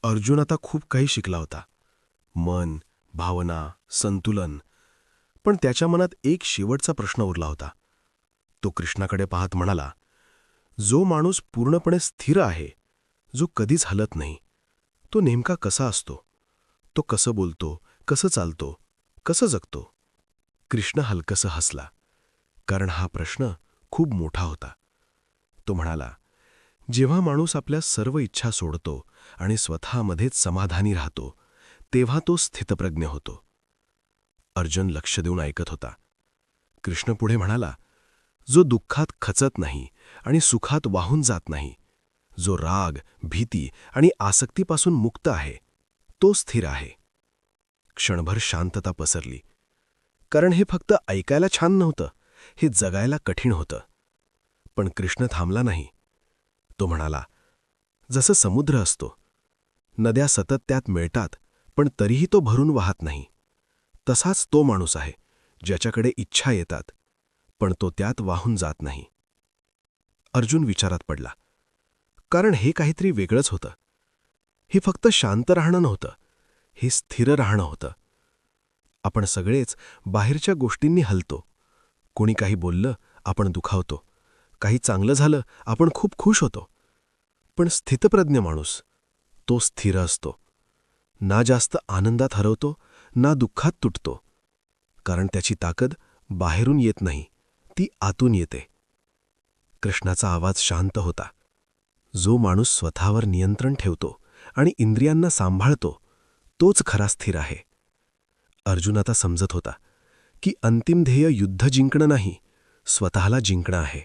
अर्जुन आता खूप काही शिकला होता. मन, भावना, संतुलन. पण त्याच्या मनात एक शेवटचा प्रश्न उरला होता. तो कृष्णाकडे पाहत म्हणाला, जो माणूस पूर्णपणे स्थिर आहे, जो कधीच हलत नाही, तो नेमका कसा असतो? तो कसं बोलतो, कसं चालतो, कसं जगतो? कृष्ण हलकसं हसला, कारण हा प्रश्न खूप मोठा होता. तो म्हणाला, जेव्हा माणूस आपल्या सर्व इच्छा सोडतो आणि स्वतःमध्येच समाधानी राहतो, तेव्हा तो स्थितप्रज्ञ होतो. अर्जुन लक्ष देऊन ऐकत होता. कृष्ण पुढे म्हणाला, जो दुःखात खचत नाही आणि सुखात वाहून जात नाही, जो राग, भीती आणि आसक्तीपासून मुक्त आहे, तो स्थिर आहे. क्षणभर शांतता पसरली, कारण हे फक्त ऐकायला छान नव्हतं, हे जगायला कठीण होतं. पण कृष्ण थांबला नाही. तो म्हणाला, जसं समुद्र असतो, नद्या सतत त्यात मिळतात, पण तरीही तो भरून वाहत नाही, तसाच तो माणूस आहे ज्याच्याकडे इच्छा येतात, पण तो त्यात वाहून जात नाही. अर्जुन विचारात पडला, कारण हे काहीतरी वेगळंच होतं. हे फक्त शांत राहणं नव्हतं, हे स्थिर राहणं होतं. आपण सगळेच बाहेरच्या गोष्टींनी हलतो. कोणी काही बोललं, आपण दुखावतो. काही चांगलं झालं, आपण खूप खुश होतो. पण स्थितप्रज्ञ माणूस, तो स्थिर असतो. ना जास्त आनंदात हरवतो, ना दुःखात तुटतो. कारण त्याची ताकद बाहेरून येत नाही, ती आतून येते. कृष्णाचा आवाज शांत होता. जो माणूस स्वतःवर नियंत्रण ठेवतो आणि इंद्रियांना सांभाळतो, तोच खरा स्थिर आहे. अर्जुन आता समजत होता की अंतिम ध्येय युद्ध जिंकणं नाही, स्वतःला जिंकणं आहे.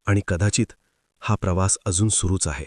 आणि कदाचित हा प्रवास अजून सुरूच आहे.